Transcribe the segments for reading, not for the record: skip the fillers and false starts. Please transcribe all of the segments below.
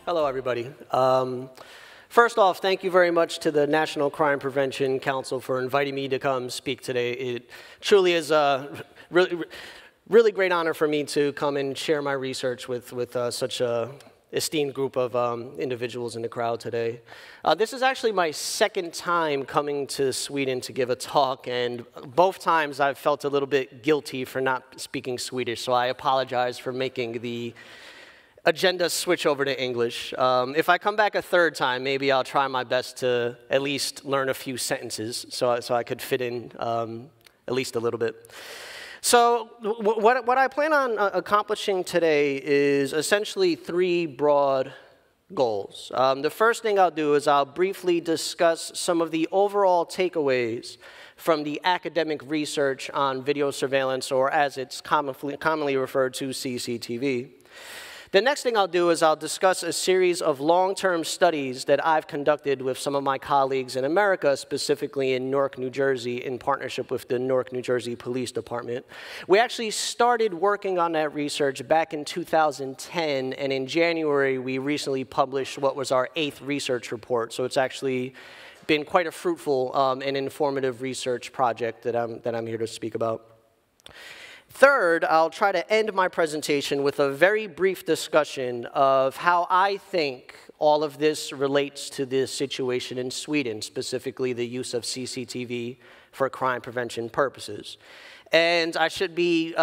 Hello, everybody. First off, thank you very much to the National Crime Prevention Council for inviting me to come speak today. It truly is a really great honor for me to come and share my research with such a esteemed group of individuals in the crowd today. This is actually my second time coming to Sweden to give a talk, and both times I've felt a little bit guilty for not speaking Swedish, so I apologize for making the agenda switch over to English. If I come back a third time, maybe I'll try my best to at least learn a few sentences so I could fit in at least a little bit. So what I plan on accomplishing today is essentially three broad goals. The first thing I'll do is I'll briefly discuss some of the overall takeaways from the academic research on video surveillance, or as it's commonly referred to, CCTV. The next thing I'll do is I'll discuss a series of long-term studies that I've conducted with some of my colleagues in America, specifically in Newark, New Jersey, in partnership with the Newark, New Jersey Police Department. We actually started working on that research back in 2010, and in January, we recently published what was our 8th research report. So it's actually been quite a fruitful and informative research project that I'm here to speak about. Third, I'll try to end my presentation with a very brief discussion of how I think all of this relates to the situation in Sweden, specifically the use of CCTV for crime prevention purposes. And I should be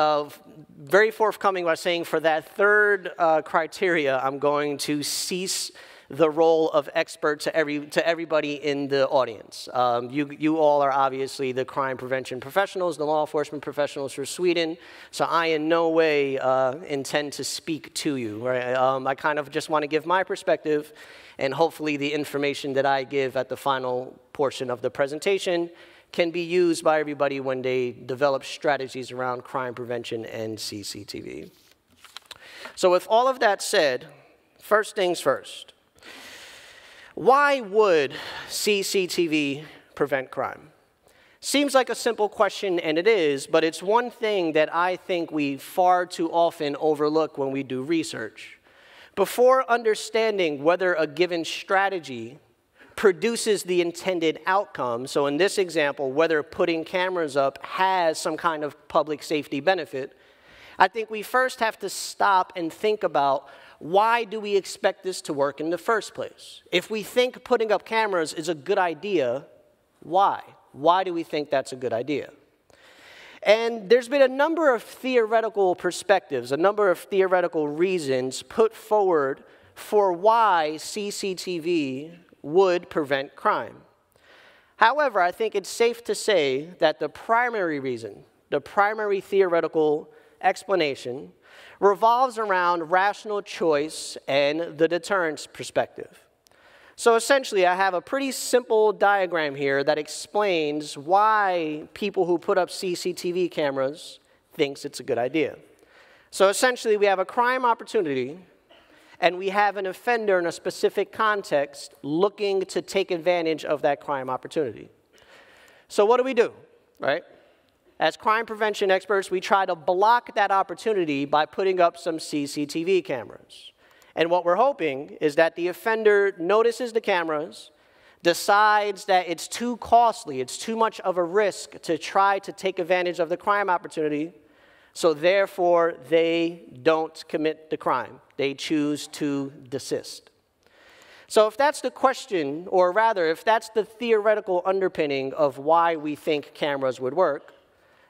very forthcoming by saying for that third criteria, I'm going to cease the role of expert to everybody in the audience. You all are obviously the crime prevention professionals, the law enforcement professionals for Sweden, so I in no way intend to speak to you. Right? I kind of just want to give my perspective, and hopefully the information that I give at the final portion of the presentation can be used by everybody when they develop strategies around crime prevention and CCTV. So with all of that said, first things first. Why would CCTV prevent crime? Seems like a simple question, and it is, but it's one thing that I think we far too often overlook when we do research. Before understanding whether a given strategy produces the intended outcome, so in this example, whether putting cameras up has some kind of public safety benefit, I think we first have to stop and think about, why do we expect this to work in the first place? If we think putting up cameras is a good idea, why? Why do we think that's a good idea? And there's been a number of theoretical perspectives, a number of theoretical reasons put forward for why CCTV would prevent crime. However, I think it's safe to say that the primary reason, the primary theoretical explanation, revolves around rational choice and the deterrence perspective. So essentially, I have a pretty simple diagram here that explains why people who put up CCTV cameras thinks it's a good idea. So essentially, we have a crime opportunity, and we have an offender in a specific context looking to take advantage of that crime opportunity. So what do? Right? As crime prevention experts, we try to block that opportunity by putting up some CCTV cameras. And what we're hoping is that the offender notices the cameras, decides that it's too costly, it's too much of a risk to try to take advantage of the crime opportunity, so therefore they don't commit the crime. They choose to desist. So if that's the question, or rather, if that's the theoretical underpinning of why we think cameras would work,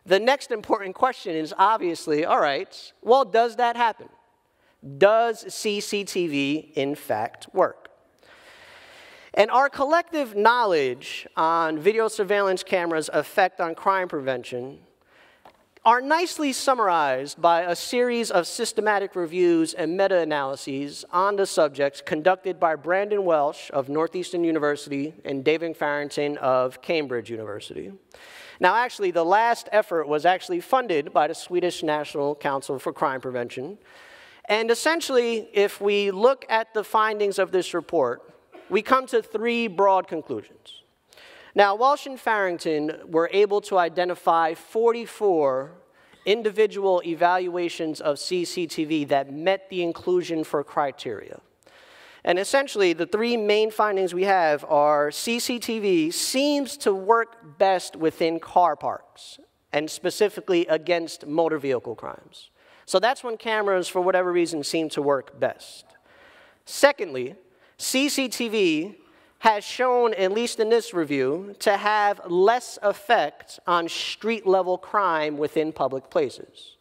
the next important question is obviously, all right, well, does that happen? Does CCTV, in fact, work? And our collective knowledge on video surveillance cameras' effect on crime prevention are nicely summarized by a series of systematic reviews and meta-analyses on the subject conducted by Brandon Welsh of Northeastern University and David Farrington of Cambridge University. Now, actually, the last effort was actually funded by the Swedish National Council for Crime Prevention. And essentially, if we look at the findings of this report, we come to three broad conclusions. Now, Welsh and Farrington were able to identify 44 individual evaluations of CCTV that met the inclusion for criteria. And essentially, the three main findings we have are CCTV seems to work best within car parks, and specifically against motor vehicle crimes. So that's when cameras, for whatever reason, seem to work best. Secondly, CCTV has shown, at least in this review, to have less effect on street-level crime within public places.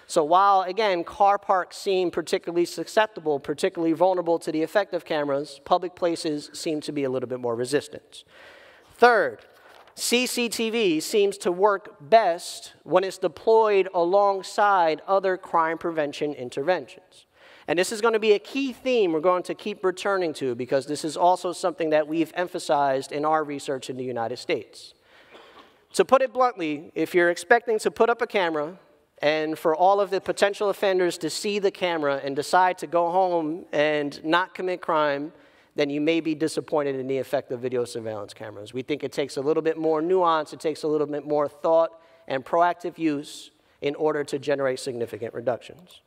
So while, again, car parks seem particularly susceptible, particularly vulnerable to the effect of cameras, public places seem to be a little bit more resistant. Third, CCTV seems to work best when it's deployed alongside other crime prevention interventions. And this is going to be a key theme we're going to keep returning to, because this is also something that we've emphasized in our research in the United States. To put it bluntly, if you're expecting to put up a camera and for all of the potential offenders to see the camera and decide to go home and not commit crime, then you may be disappointed in the effect of video surveillance cameras. We think it takes a little bit more nuance, it takes a little bit more thought and proactive use in order to generate significant reductions.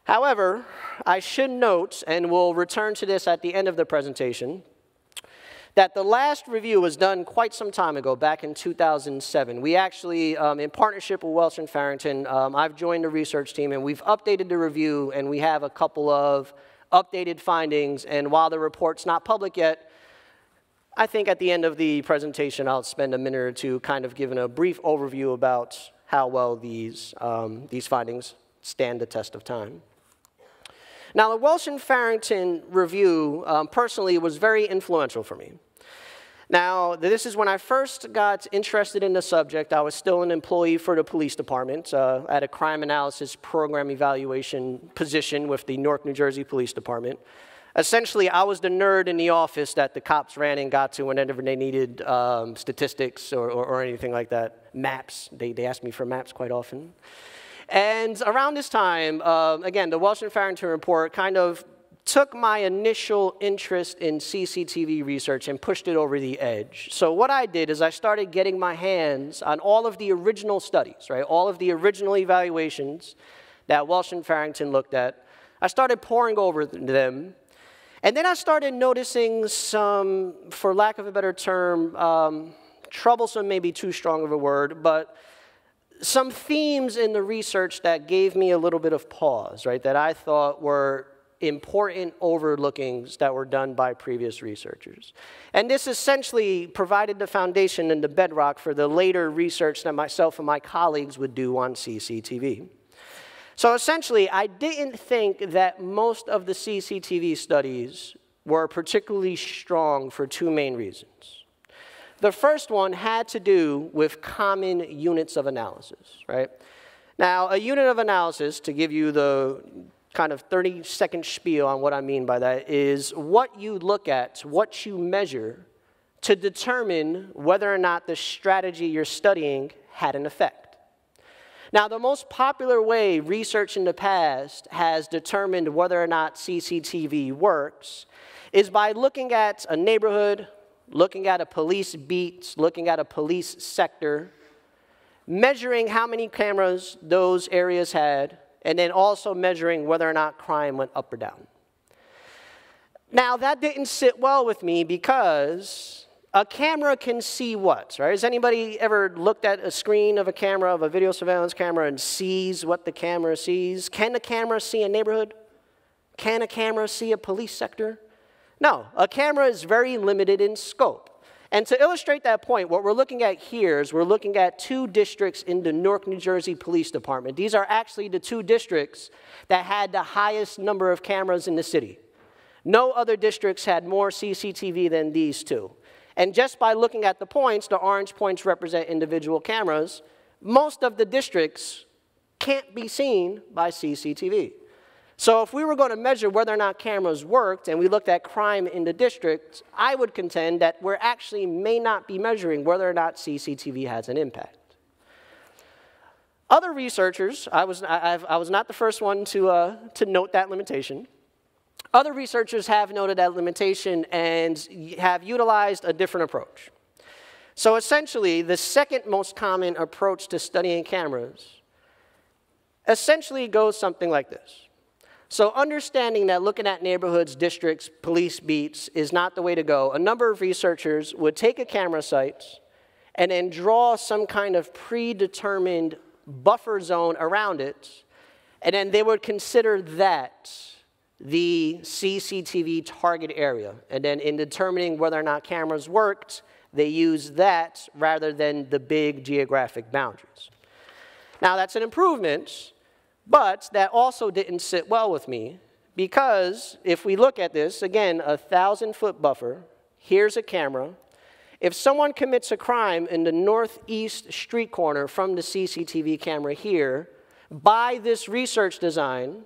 However, I should note, and we'll return to this at the end of the presentation, that the last review was done quite some time ago, back in 2007. We actually, in partnership with Welch and Farrington, I've joined the research team, and we've updated the review, and we have a couple of updated findings. And while the report's not public yet, I think at the end of the presentation, I'll spend a minute or two kind of giving a brief overview about how well these findings stand the test of time. Now, the Welch and Farrington review, personally, was very influential for me. Now, this is when I first got interested in the subject. I was still an employee for the police department at a crime analysis program evaluation position with the Newark, New Jersey Police Department. Essentially, I was the nerd in the office that the cops ran and got to whenever they needed statistics or anything like that. Maps. They asked me for maps quite often. And around this time, again, the Welch and Farrington report kind of took my initial interest in CCTV research and pushed it over the edge. So what I did is I started getting my hands on all of the original studies, right? All of the original evaluations that Welch and Farrington looked at. I started poring over them. And then I started noticing some, for lack of a better term, troublesome may be too strong of a word, but some themes in the research that gave me a little bit of pause, right, that I thought were important overlookings that were done by previous researchers. And this essentially provided the foundation and the bedrock for the later research that myself and my colleagues would do on CCTV. So essentially, I didn't think that most of the CCTV studies were particularly strong for two main reasons. The first one had to do with common units of analysis, right? Now, a unit of analysis, to give you the kind of 30-second spiel on what I mean by that, is what you look at, what you measure, to determine whether or not the strategy you're studying had an effect. Now, the most popular way research in the past has determined whether or not CCTV works is by looking at a neighborhood, looking at a police beat, looking at a police sector, measuring how many cameras those areas had, and then also measuring whether or not crime went up or down. Now, that didn't sit well with me because a camera can see what, right? Has anybody ever looked at a screen of a camera, of a video surveillance camera, and sees what the camera sees? Can a camera see a neighborhood? Can a camera see a police sector? No, a camera is very limited in scope. And to illustrate that point, what we're looking at here is we're looking at two districts in the Newark, New Jersey Police Department. These are actually the two districts that had the highest number of cameras in the city. No other districts had more CCTV than these two. And just by looking at the points, the orange points represent individual cameras, most of the districts can't be seen by CCTV. So if we were going to measure whether or not cameras worked and we looked at crime in the district, I would contend that we actually may not be measuring whether or not CCTV has an impact. Other researchers, I was not the first one to note that limitation. Other researchers have noted that limitation and have utilized a different approach. So essentially, the second most common approach to studying cameras essentially goes something like this. So understanding that looking at neighborhoods, districts, police beats is not the way to go, a number of researchers would take a camera site and then draw some kind of predetermined buffer zone around it, and then they would consider that the CCTV target area. And then in determining whether or not cameras worked, they used that rather than the big geographic boundaries. Now that's an improvement, but that also didn't sit well with me, because if we look at this, again, a 1,000-foot buffer, here's a camera. If someone commits a crime in the northeast street corner from the CCTV camera here, by this research design,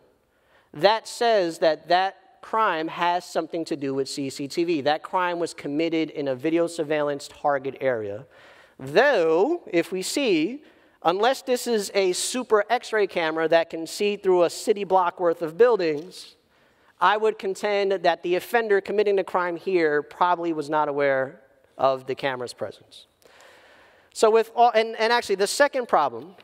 that says that that crime has something to do with CCTV. That crime was committed in a video surveillance target area. Though, if we see, unless this is a super X-ray camera that can see through a city block worth of buildings, I would contend that the offender committing the crime here probably was not aware of the camera's presence. So with all, and actually the second problem,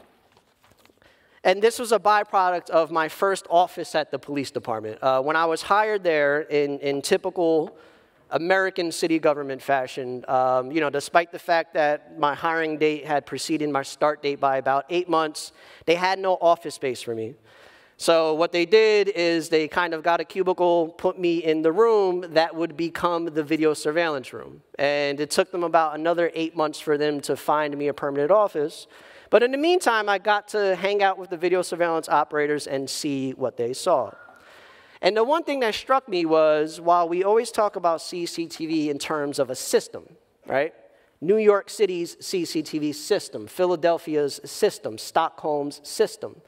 and this was a byproduct of my first office at the police department. When I was hired there in typical American city government fashion, you know, despite the fact that my hiring date had preceded my start date by about 8 months, they had no office space for me. So what they did is they kind of got a cubicle, put me in the room that would become the video surveillance room. And it took them about another 8 months for them to find me a permanent office. But in the meantime, I got to hang out with the video surveillance operators and see what they saw. And the one thing that struck me was, while we always talk about CCTV in terms of a system, right? New York City's CCTV system, Philadelphia's system, Stockholm's system.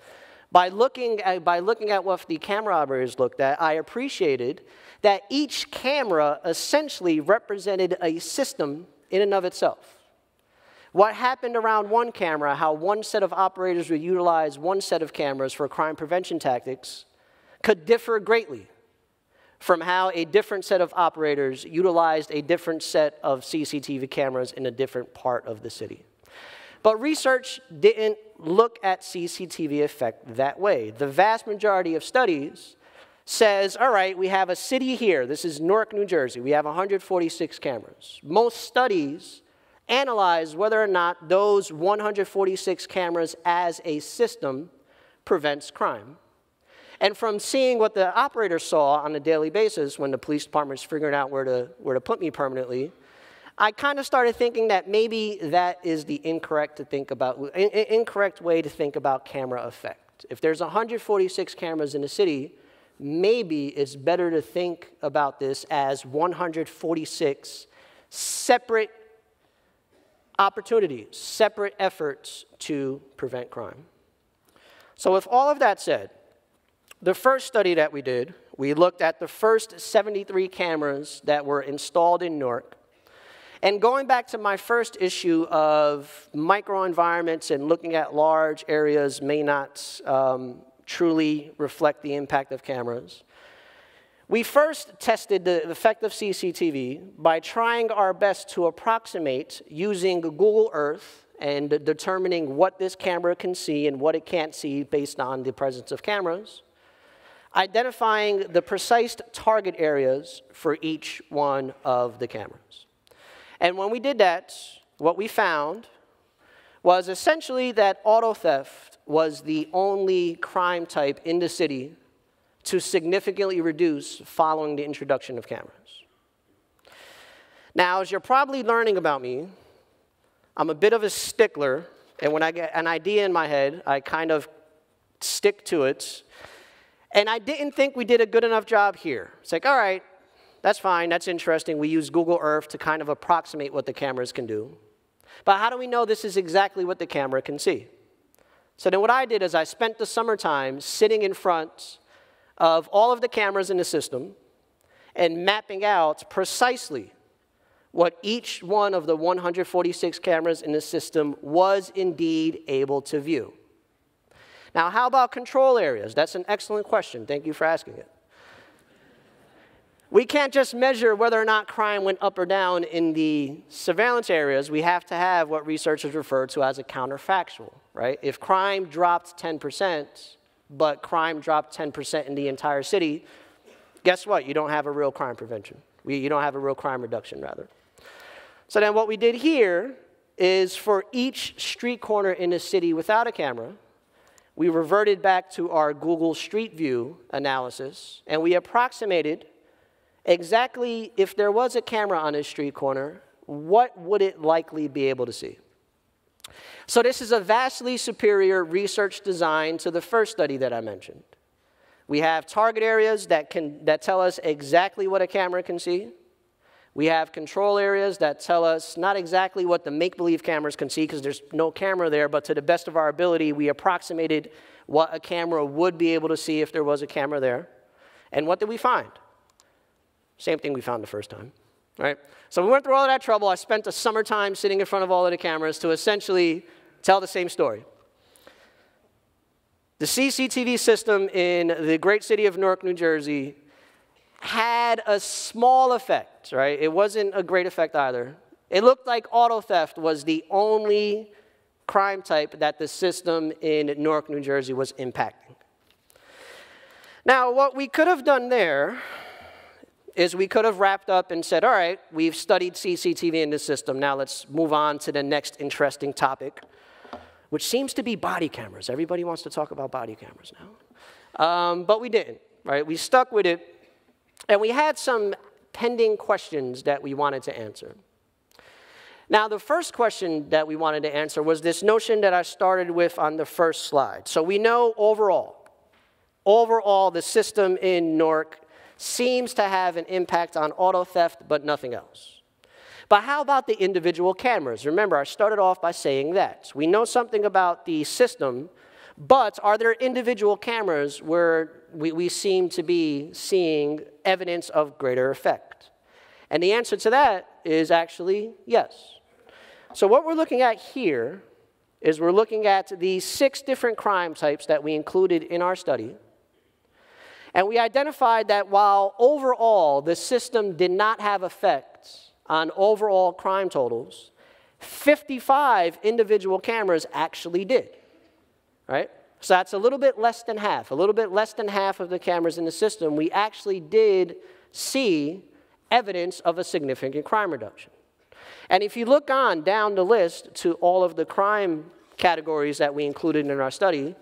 By looking at what the camera operators looked at, I appreciated that each camera essentially represented a system in and of itself. What happened around one camera, how one set of operators would utilize one set of cameras for crime prevention tactics, could differ greatly from how a different set of operators utilized a different set of CCTV cameras in a different part of the city. But research didn't look at CCTV effect that way. The vast majority of studies says, all right, we have a city here. This is Newark, New Jersey. We have 146 cameras. Most studies analyze whether or not those 146 cameras as a system prevents crime. And from seeing what the operator saw on a daily basis when the police department's figuring out where to put me permanently, I kind of started thinking that maybe that is the incorrect way to think about camera effect. If there's 146 cameras in the city, maybe it's better to think about this as 146 separate opportunities, separate efforts to prevent crime. So with all of that said, the first study that we did, we looked at the first 73 cameras that were installed in Newark. And going back to my first issue of microenvironments and looking at large areas may not truly reflect the impact of cameras, we first tested the effect of CCTV by trying our best to approximate using Google Earth and determining what this camera can see and what it can't see based on the presence of cameras, identifying the precise target areas for each one of the cameras. And when we did that, what we found was essentially that auto theft was the only crime type in the city to significantly reduce following the introduction of cameras. Now, as you're probably learning about me, I'm a bit of a stickler, and when I get an idea in my head, I kind of stick to it. And I didn't think we did a good enough job here. It's like, all right, that's fine, that's interesting. We use Google Earth to kind of approximate what the cameras can do. But how do we know this is exactly what the camera can see? So then what I did is I spent the summertime sitting in front of all of the cameras in the system and mapping out precisely what each one of the 146 cameras in the system was indeed able to view. Now, how about control areas? That's an excellent question. Thank you for asking it. We can't just measure whether or not crime went up or down in the surveillance areas. We have to have what researchers refer to as a counterfactual, right? If crime dropped 10%, but crime dropped 10% in the entire city, guess what? You don't have a real crime prevention. You don't have a real crime reduction, rather. So then what we did here is for each street corner in the city without a camera, we reverted back to our Google Street View analysis, and we approximated exactly if there was a camera on a street corner, what would it likely be able to see? So this is a vastly superior research design to the first study that I mentioned. We have target areas that tell us exactly what a camera can see. We have control areas that tell us not exactly what the make-believe cameras can see because there's no camera there, but to the best of our ability, we approximated what a camera would be able to see if there was a camera there. And what did we find? Same thing we found the first time, right? So we went through all of that trouble. I spent the summertime sitting in front of all of the cameras to essentially tell the same story. The CCTV system in the great city of Newark, New Jersey had a small effect, right? It wasn't a great effect either. It looked like auto theft was the only crime type that the system in Newark, New Jersey was impacting. Now, what we could have done there is we could have wrapped up and said, all right, we've studied CCTV in the system. Now let's move on to the next interesting topic, which seems to be body cameras. Everybody wants to talk about body cameras now. But we didn't, right? We stuck with it. And we had some pending questions that we wanted to answer. Now, the first question that we wanted to answer was this notion that I started with on the first slide. So we know overall, the system in Newark seems to have an impact on auto theft, but nothing else. But how about the individual cameras? Remember, I started off by saying that. We know something about the system, but are there individual cameras where we seem to be seeing evidence of greater effect? And the answer to that is actually yes. So what we're looking at here is we're looking at the 6 different crime types that we included in our study. And we identified that while overall the system did not have effects on overall crime totals, 55 individual cameras actually did, right? So that's a little bit less than half. A little bit less than half of the cameras in the system, we actually did see evidence of a significant crime reduction. And if you look on down the list to all of the crime categories that we included in our study,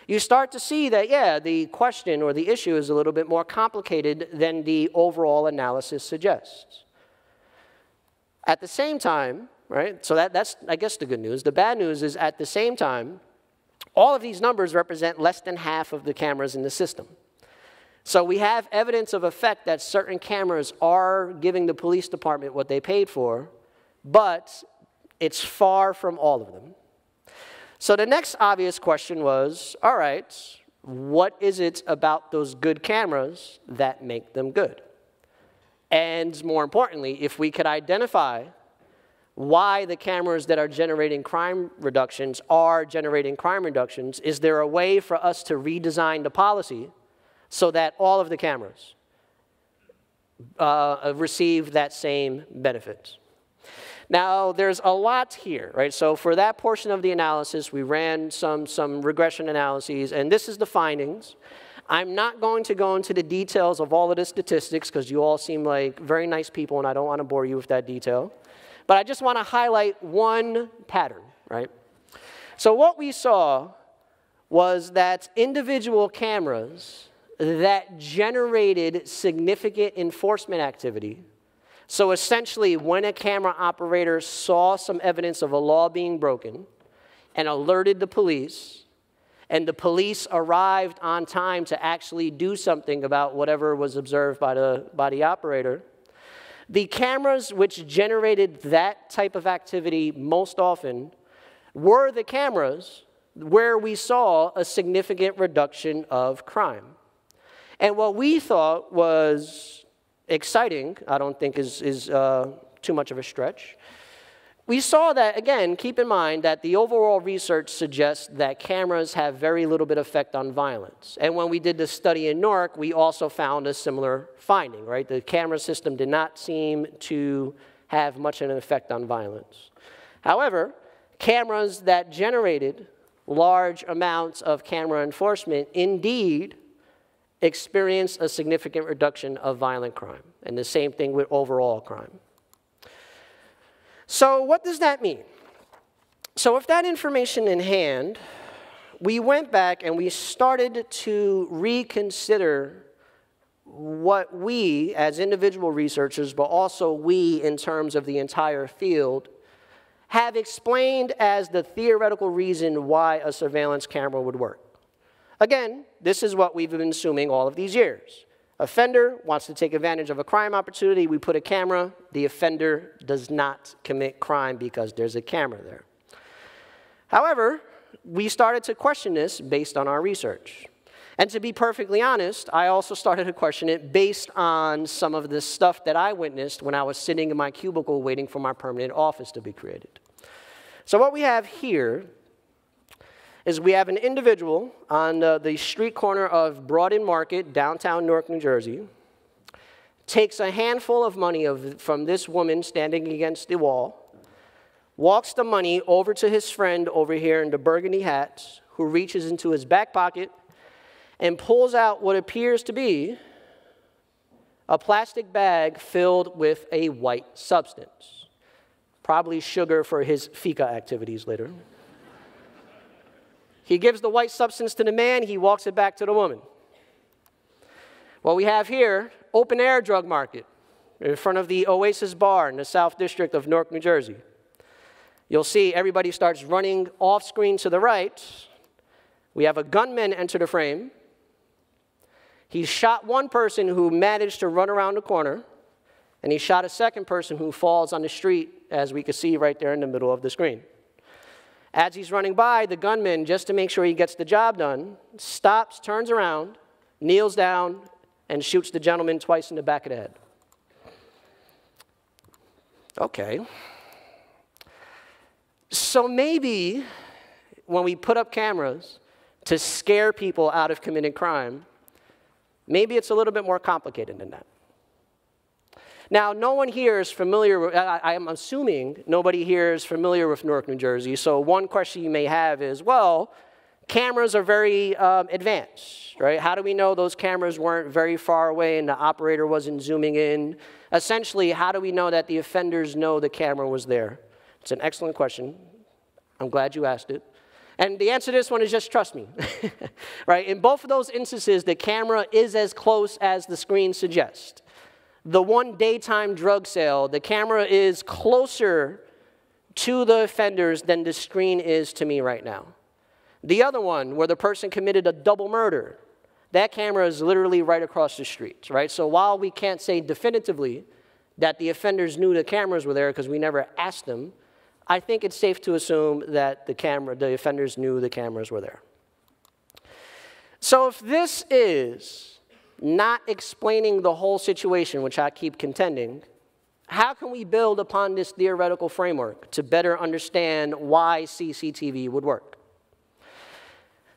you start to see that, yeah, the question or the issue is a little bit more complicated than the overall analysis suggests. At the same time, right, so that's, I guess, the good news. The bad news is at the same time, all of these numbers represent less than half of the cameras in the system. So we have evidence of effect that certain cameras are giving the police department what they paid for, but it's far from all of them. So the next obvious question was, all right, what is it about those good cameras that make them good? And more importantly, if we could identify why the cameras that are generating crime reductions are generating crime reductions, is there a way for us to redesign the policy so that all of the cameras receive that same benefit? Now, there's a lot here, right? So for that portion of the analysis, we ran some regression analyses, and this is the findings. I'm not going to go into the details of all of the statistics because you all seem like very nice people, and I don't want to bore you with that detail. But I just want to highlight one pattern, right? So what we saw was that individual cameras that generated significant enforcement activity, so essentially when a camera operator saw some evidence of a law being broken and alerted the police, and the police arrived on time to actually do something about whatever was observed by the operator, the cameras which generated that type of activity most often were the cameras where we saw a significant reduction of crime. And what we thought was exciting, I don't think is too much of a stretch, we saw that, again, keep in mind that the overall research suggests that cameras have very little bit of effect on violence. And when we did the study in Newark, we also found a similar finding, right? The camera system did not seem to have much of an effect on violence. However, cameras that generated large amounts of camera enforcement indeed experience a significant reduction of violent crime. And the same thing with overall crime. So what does that mean? So with that information in hand, we went back and we started to reconsider what we, as individual researchers, but also we in terms of the entire field, have explained as the theoretical reason why a surveillance camera would work. Again, this is what we've been assuming all of these years. Offender wants to take advantage of a crime opportunity, we put a camera, the offender does not commit crime because there's a camera there. However, we started to question this based on our research. And to be perfectly honest, I also started to question it based on some of the stuff that I witnessed when I was sitting in my cubicle waiting for my permanent office to be created. So what we have here is we have an individual on the street corner of Broad and Market, downtown Newark, New Jersey, takes a handful of money from this woman standing against the wall, walks the money over to his friend over here in the burgundy hat, who reaches into his back pocket and pulls out what appears to be a plastic bag filled with a white substance, probably sugar for his fika activities later. He gives the white substance to the man, he walks it back to the woman. What we have here, open air drug market in front of the Oasis Bar in the South District of Newark, New Jersey. You'll see everybody starts running off screen to the right. We have a gunman enter the frame. He shot one person who managed to run around the corner, and he shot a second person who falls on the street, as we can see right there in the middle of the screen. As he's running by, the gunman, just to make sure he gets the job done, stops, turns around, kneels down, and shoots the gentleman twice in the back of the head. Okay. So maybe when we put up cameras to scare people out of committing crime, maybe it's a little bit more complicated than that. Now, no one here is familiar with, I'm assuming nobody here is familiar with Newark, New Jersey, so one question you may have is, well, cameras are very advanced, right? How do we know those cameras weren't very far away and the operator wasn't zooming in? Essentially, how do we know that the offenders know the camera was there? It's an excellent question. I'm glad you asked it. And the answer to this one is just trust me, right? In both of those instances, the camera is as close as the screen suggests. The one daytime drug sale, the camera is closer to the offenders than the screen is to me right now. The other one, where the person committed a double murder, that camera is literally right across the street, right? So while we can't say definitively that the offenders knew the cameras were there because we never asked them, I think it's safe to assume that the offenders knew the cameras were there. So if this is not explaining the whole situation, which I keep contending, how can we build upon this theoretical framework to better understand why CCTV would work?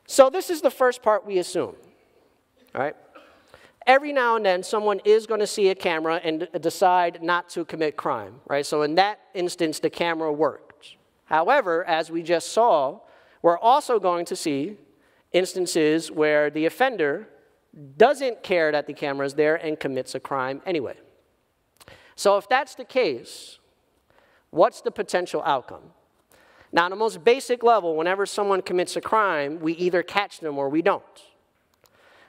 So this is the first part we assume, all right? Every now and then, someone is going to see a camera and decide not to commit crime, right? So in that instance, the camera worked. However, as we just saw, we're also going to see instances where the offender doesn't care that the camera is there and commits a crime anyway. So if that's the case, what's the potential outcome? Now, on the most basic level, whenever someone commits a crime, we either catch them or we don't.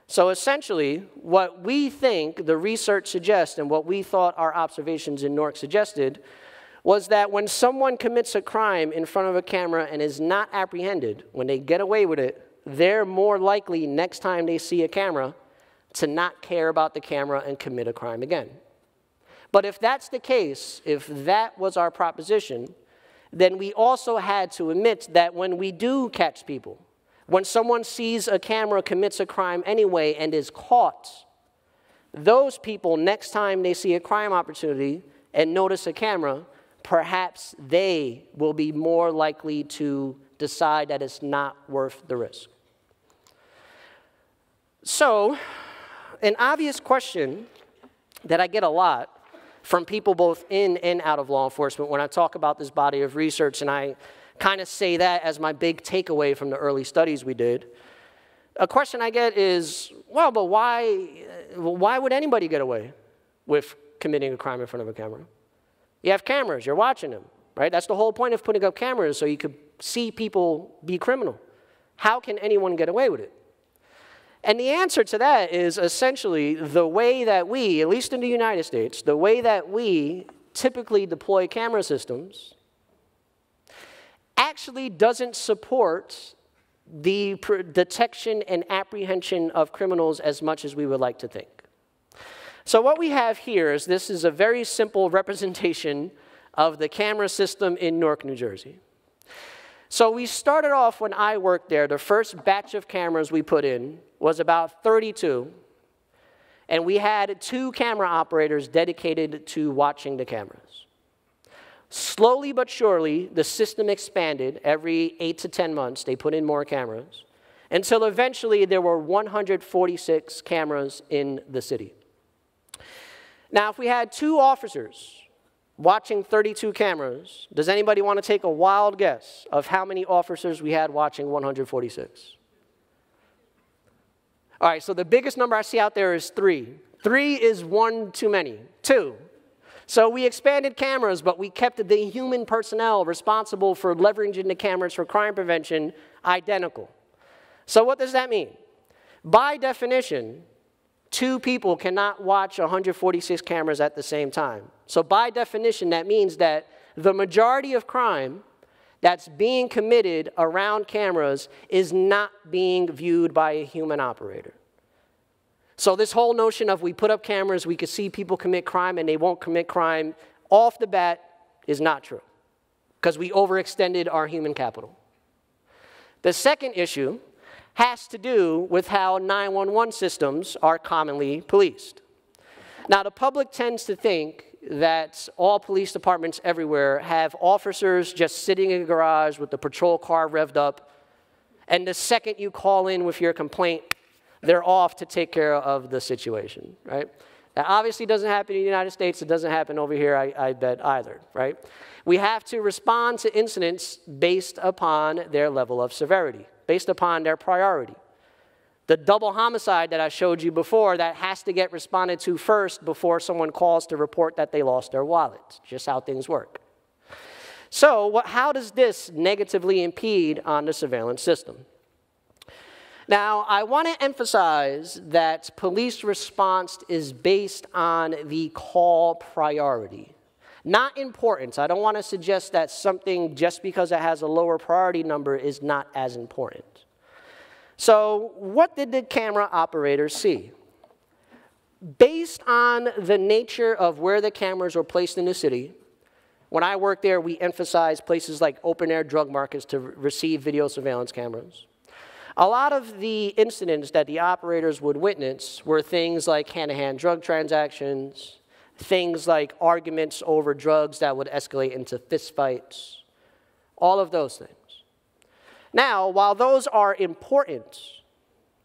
So essentially, what we think the research suggests and what we thought our observations in Newark suggested was that when someone commits a crime in front of a camera and is not apprehended, when they get away with it, they're more likely next time they see a camera to not care about the camera and commit a crime again. But if that's the case, if that was our proposition, then we also had to admit that when we do catch people, when someone sees a camera, commits a crime anyway, and is caught, those people, next time they see a crime opportunity and notice a camera, perhaps they will be more likely to decide that it's not worth the risk. So, an obvious question that I get a lot from people both in and out of law enforcement when I talk about this body of research and I kind of say that as my big takeaway from the early studies we did, a question I get is, well, but why would anybody get away with committing a crime in front of a camera? You have cameras, you're watching them, right? That's the whole point of putting up cameras, so you could see people be criminal. How can anyone get away with it? And the answer to that is essentially the way that we, at least in the United States, the way that we typically deploy camera systems actually doesn't support the detection and apprehension of criminals as much as we would like to think. So what we have here is this is a very simple representation of the camera system in Newark, New Jersey. So we started off when I worked there, the first batch of cameras we put in was about 32, and we had 2 camera operators dedicated to watching the cameras. Slowly but surely, the system expanded. Every 8 to 10 months, they put in more cameras, until eventually there were 146 cameras in the city. Now, if we had 2 officers watching 32 cameras, does anybody want to take a wild guess of how many officers we had watching 146? All right, so the biggest number I see out there is 3. 3 is 1 too many. 2. So we expanded cameras, but we kept the human personnel responsible for leveraging the cameras for crime prevention identical. So what does that mean? By definition, 2 people cannot watch 146 cameras at the same time. So by definition, that means that the majority of crime that's being committed around cameras is not being viewed by a human operator. So this whole notion of we put up cameras, we could see people commit crime and they won't commit crime, off the bat is not true, because we overextended our human capital. The second issue has to do with how 911 systems are commonly policed. Now, the public tends to think that all police departments everywhere have officers just sitting in a garage with the patrol car revved up, and the second you call in with your complaint, they're off to take care of the situation, right? That obviously doesn't happen in the United States. It doesn't happen over here, I bet, either, right? We have to respond to incidents based upon their level of severity, based upon their priority. The double homicide that I showed you before, that has to get responded to first before someone calls to report that they lost their wallet. Just how things work. So how does this negatively impede on the surveillance system? Now, I want to emphasize that police response is based on the call priority, not importance. I don't want to suggest that something, just because it has a lower priority number, is not as important. So what did the camera operators see? Based on the nature of where the cameras were placed in the city, when I worked there, we emphasized places like open-air drug markets to receive video surveillance cameras. A lot of the incidents that the operators would witness were things like hand-to-hand drug transactions, things like arguments over drugs that would escalate into fistfights, all of those things. Now, while those are important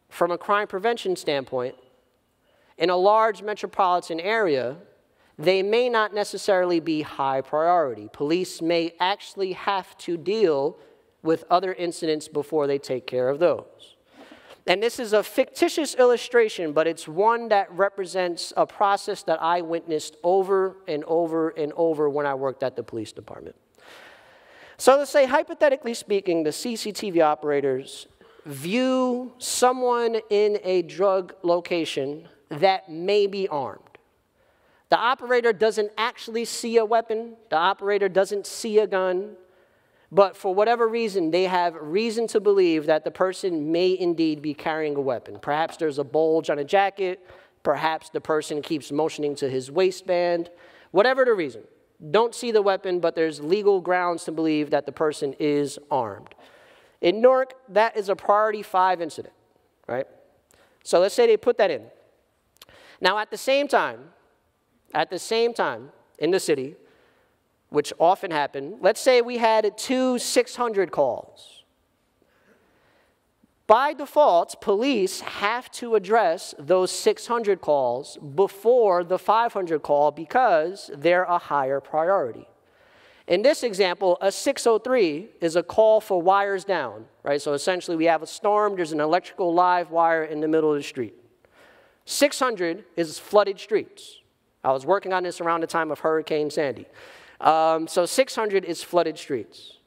from a crime prevention standpoint, in a large metropolitan area, they may not necessarily be high priority. Police may actually have to deal with other incidents before they take care of those. And this is a fictitious illustration, but it's one that represents a process that I witnessed over and over and over when I worked at the police department. So let's say, hypothetically speaking, the CCTV operators view someone in a drug location that may be armed. The operator doesn't actually see a weapon. The operator doesn't see a gun. But for whatever reason, they have reason to believe that the person may indeed be carrying a weapon. Perhaps there's a bulge on a jacket. Perhaps the person keeps motioning to his waistband. Whatever the reason. Don't see the weapon, but there's legal grounds to believe that the person is armed. In Newark, that is a priority 5 incident, right? So let's say they put that in. Now, at the same time, in the city, which often happened, let's say we had 2 600 calls. By default, police have to address those 600 calls before the 500 call because they're a higher priority. In this example, a 603 is a call for wires down, right? So essentially we have a storm, there's an electrical live wire in the middle of the street. 600 is flooded streets. I was working on this around the time of Hurricane Sandy. So 600 is flooded streets.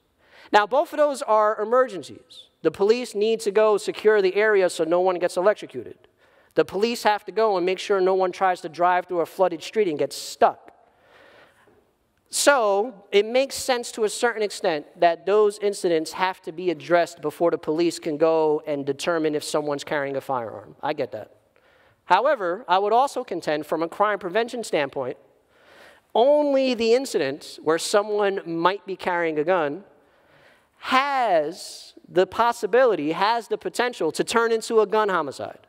Now both of those are emergencies. The police need to go secure the area so no one gets electrocuted. The police have to go and make sure no one tries to drive through a flooded street and gets stuck. So it makes sense to a certain extent that those incidents have to be addressed before the police can go and determine if someone's carrying a firearm. I get that. However, I would also contend from a crime prevention standpoint, only the incidents where someone might be carrying a gun has the possibility, has the potential to turn into a gun homicide.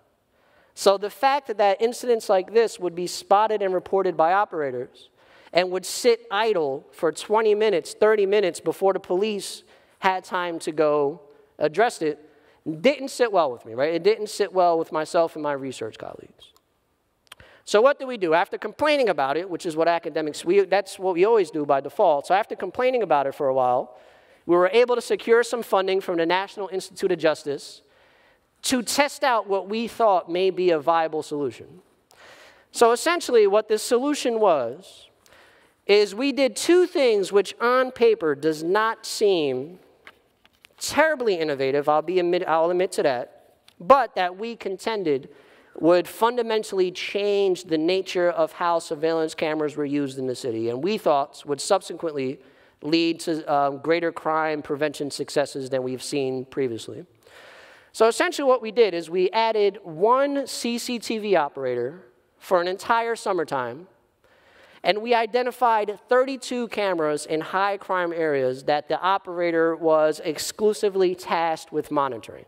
So the fact that incidents like this would be spotted and reported by operators and would sit idle for 20 minutes, 30 minutes before the police had time to go address it, didn't sit well with me, right? It didn't sit well with myself and my research colleagues. So what do? After complaining about it, which is what academics, that's what we always do by default. So after complaining about it for a while, we were able to secure some funding from the National Institute of Justice to test out what we thought may be a viable solution. So essentially what this solution was, is we did two things which on paper does not seem terribly innovative, I'll admit to that, but that we contended would fundamentally change the nature of how surveillance cameras were used in the city, and we thought would subsequently lead to greater crime prevention successes than we've seen previously. So essentially what we did is we added one CCTV operator for an entire summertime, and we identified 32 cameras in high crime areas that the operator was exclusively tasked with monitoring.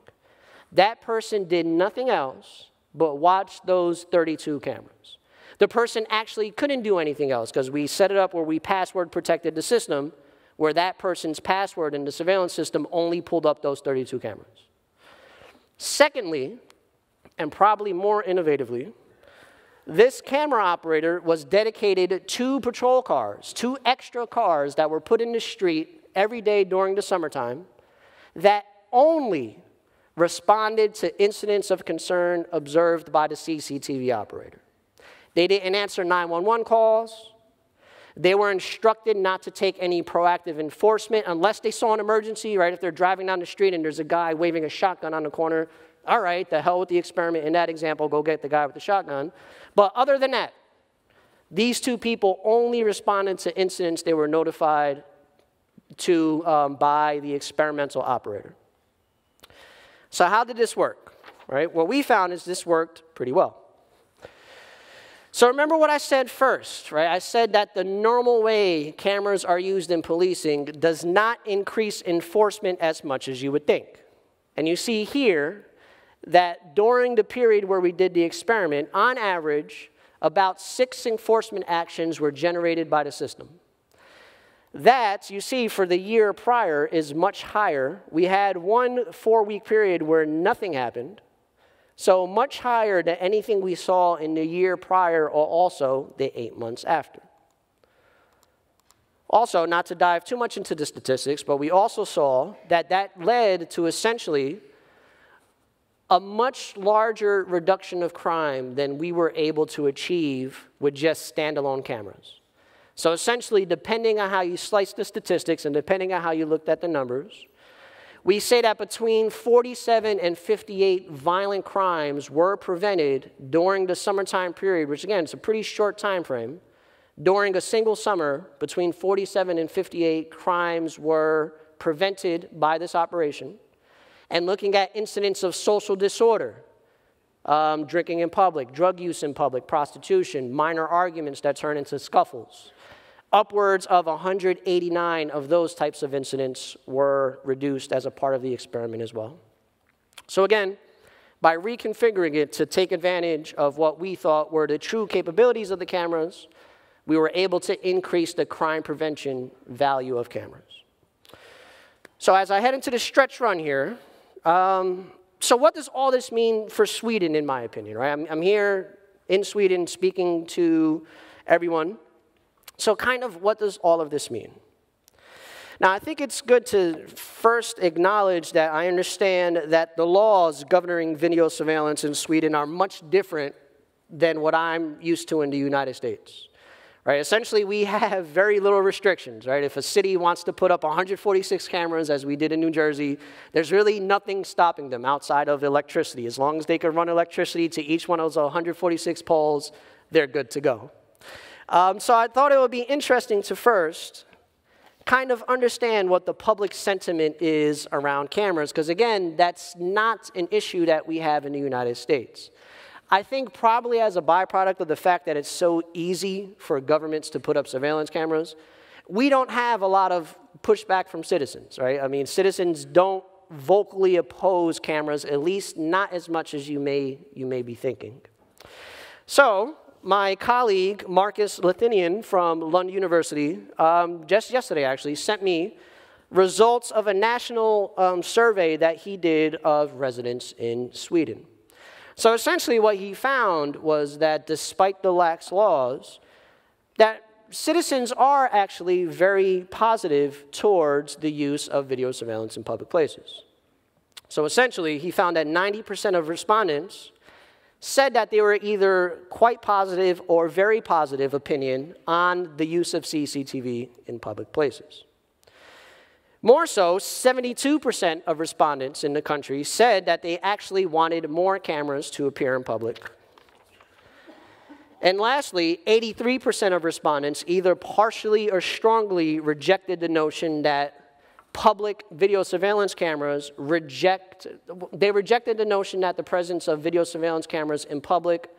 That person did nothing else but watch those 32 cameras. The person actually couldn't do anything else because we set it up where we password protected the system where that person's password in the surveillance system only pulled up those 32 cameras. Secondly, and probably more innovatively, this camera operator was dedicated to patrol cars, 2 extra cars that were put in the street every day during the summertime that only responded to incidents of concern observed by the CCTV operator. They didn't answer 911 calls. They were instructed not to take any proactive enforcement unless they saw an emergency, right? If they're driving down the street and there's a guy waving a shotgun on the corner, all right, the hell with the experiment in that example, go get the guy with the shotgun. But other than that, these 2 people only responded to incidents they were notified to by the experimental operator. So how did this work? Right? What we found is this worked pretty well. So remember what I said first, right? I said that the normal way cameras are used in policing does not increase enforcement as much as you would think. And you see here that during the period where we did the experiment, on average, about 6 enforcement actions were generated by the system. That, you see, for the year prior is much higher. We had one 4-week period where nothing happened. So much higher than anything we saw in the year prior or also the 8 months after. Also, not to dive too much into the statistics, but we also saw that that led to essentially a much larger reduction of crime than we were able to achieve with just standalone cameras. So essentially, depending on how you slice the statistics and depending on how you looked at the numbers, we say that between 47 and 58 violent crimes were prevented during the summertime period, which again, is a pretty short time frame. During a single summer, between 47 and 58 crimes were prevented by this operation. And looking at incidents of social disorder, drinking in public, drug use in public, prostitution, minor arguments that turn into scuffles. Upwards of 189 of those types of incidents were reduced as a part of the experiment as well. So again, by reconfiguring it to take advantage of what we thought were the true capabilities of the cameras, we were able to increase the crime prevention value of cameras. So as I head into the stretch run here, so what does all this mean for Sweden, in my opinion, right? I'm here in Sweden speaking to everyone. So kind of what does all of this mean? Now, I think it's good to first acknowledge that I understand that the laws governing video surveillance in Sweden are much different than what I'm used to in the United States. Right? Essentially, we have very little restrictions. Right? If a city wants to put up 146 cameras, as we did in New Jersey, there's really nothing stopping them outside of electricity. As long as they can run electricity to each one of those 146 poles, they're good to go. So I thought it would be interesting to first kind of understand what the public sentiment is around cameras, because again, that's not an issue that we have in the United States. I think probably as a byproduct of the fact that it's so easy for governments to put up surveillance cameras, we don't have a lot of pushback from citizens, right? I mean, citizens don't vocally oppose cameras, at least not as much as you may be thinking. So, my colleague, Marcus Lithinian from Lund University, just yesterday actually, sent me results of a national survey that he did of residents in Sweden. So essentially what he found was that despite the lax laws, that citizens are actually very positive towards the use of video surveillance in public places. So essentially, he found that 90% of respondents said that they were either quite positive or very positive opinion on the use of CCTV in public places. More so, 72% of respondents in the country said that they actually wanted more cameras to appear in public. And lastly, 83% of respondents either partially or strongly rejected the notion that public video surveillance cameras rejected the notion that the presence of video surveillance cameras in public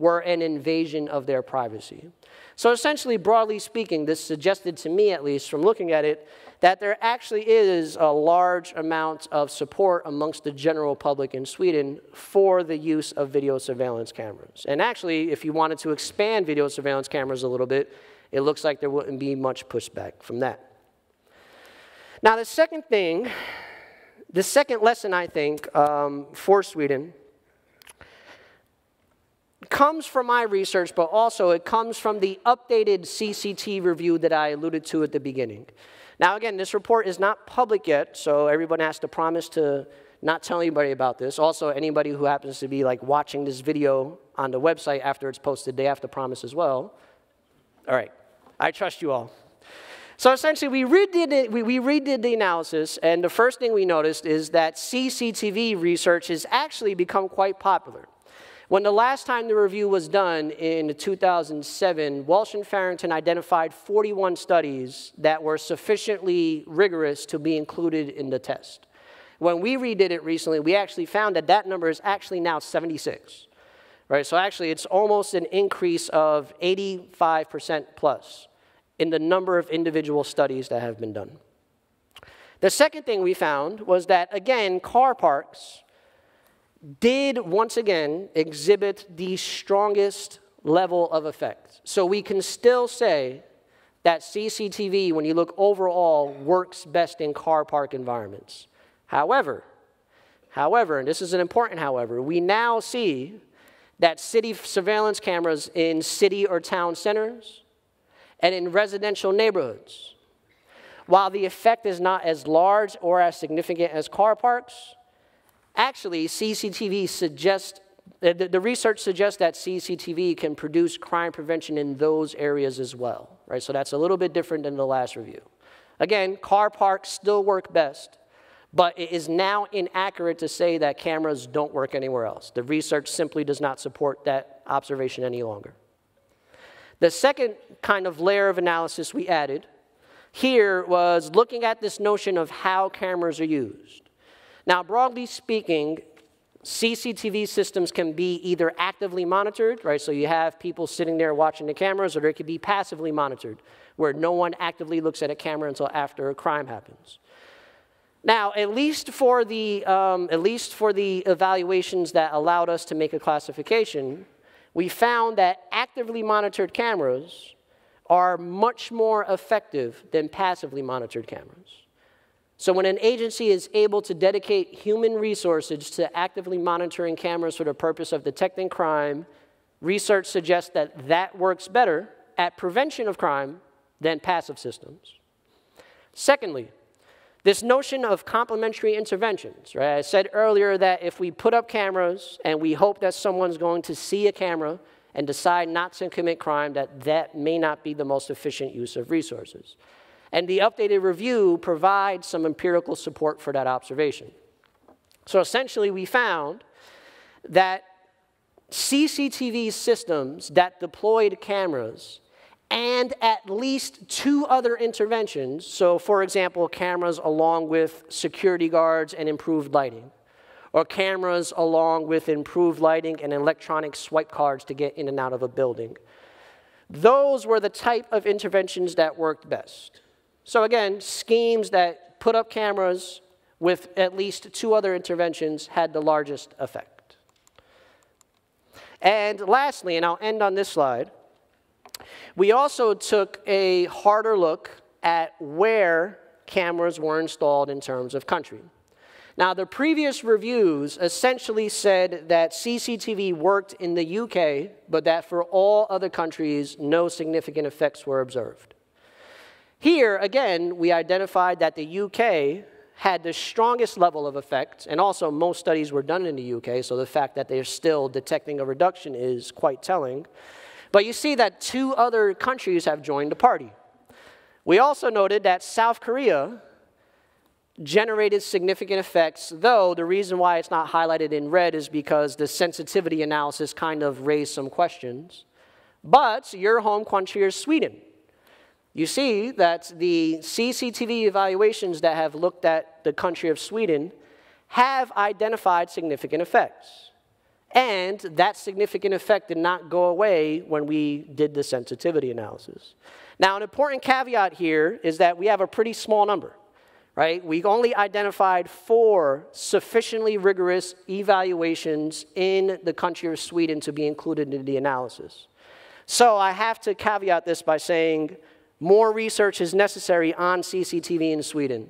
were an invasion of their privacy. So essentially, broadly speaking, this suggested to me, at least from looking at it, that there actually is a large amount of support amongst the general public in Sweden for the use of video surveillance cameras. And actually, if you wanted to expand video surveillance cameras a little bit, it looks like there wouldn't be much pushback from that. Now, the second lesson, I think, for Sweden comes from my research, but also it comes from the updated CCT review that I alluded to at the beginning. Now, again, this report is not public yet, so everyone has to promise to not tell anybody about this. Also, anybody who happens to be like watching this video on the website after it's posted, they have to promise as well. All right, I trust you all. So essentially, we redid the analysis, and the first thing we noticed is that CCTV research has actually become quite popular. When the last time the review was done in 2007, Walsh and Farrington identified 41 studies that were sufficiently rigorous to be included in the test. When we redid it recently, we actually found that that number is actually now 76. Right? So actually, it's almost an increase of 85% plus in the number of individual studies that have been done. The second thing we found was that, again, car parks did once again exhibit the strongest level of effect. So we can still say that CCTV, when you look overall, works best in car park environments. However, and this is an important however, we now see that city surveillance cameras in city or town centers and in residential neighborhoods, while the effect is not as large or as significant as car parks, actually CCTV suggests, the research suggests that CCTV can produce crime prevention in those areas as well, right? So that's a little bit different than the last review. Again, car parks still work best, but it is now inaccurate to say that cameras don't work anywhere else. The research simply does not support that observation any longer. The second kind of layer of analysis we added here was looking at this notion of how cameras are used. Now, broadly speaking, CCTV systems can be either actively monitored, right? So you have people sitting there watching the cameras, or they could be passively monitored, where no one actively looks at a camera until after a crime happens. Now, at least for the evaluations that allowed us to make a classification, we found that actively monitored cameras are much more effective than passively monitored cameras. So when an agency is able to dedicate human resources to actively monitoring cameras for the purpose of detecting crime, research suggests that that works better at prevention of crime than passive systems. Secondly, this notion of complementary interventions, right? I said earlier that if we put up cameras and we hope that someone's going to see a camera and decide not to commit crime, that may not be the most efficient use of resources. And the updated review provides some empirical support for that observation. So essentially, we found that CCTV systems that deployed cameras and at least 2 other interventions, so for example, cameras along with security guards and improved lighting, or cameras along with improved lighting and electronic swipe cards to get in and out of a building. Those were the type of interventions that worked best. So again, schemes that put up cameras with at least 2 other interventions had the largest effect. And lastly, and I'll end on this slide, we also took a harder look at where cameras were installed in terms of country. Now, the previous reviews essentially said that CCTV worked in the UK, but that for all other countries, no significant effects were observed. Here, again, we identified that the UK had the strongest level of effect, and also most studies were done in the UK, so the fact that they're still detecting a reduction is quite telling. But you see that 2 other countries have joined the party. We also noted that South Korea generated significant effects, though the reason why it's not highlighted in red is because the sensitivity analysis kind of raised some questions. But your home country is Sweden. You see that the CCTV evaluations that have looked at the country of Sweden have identified significant effects. And that significant effect did not go away when we did the sensitivity analysis. Now, an important caveat here is that we have a pretty small number, right? We only identified 4 sufficiently rigorous evaluations in the country of Sweden to be included in the analysis. So I have to caveat this by saying more research is necessary on CCTV in Sweden.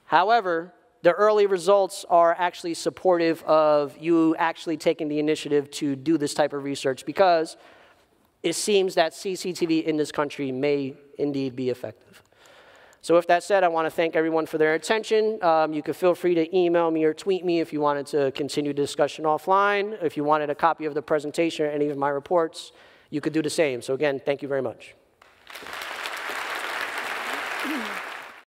However, the early results are actually supportive of you actually taking the initiative to do this type of research, because it seems that CCTV in this country may indeed be effective. So with that said, I want to thank everyone for their attention. You can feel free to email me or tweet me if you wanted to continue the discussion offline. If you wanted a copy of the presentation or any of my reports, you could do the same. So again, thank you very much.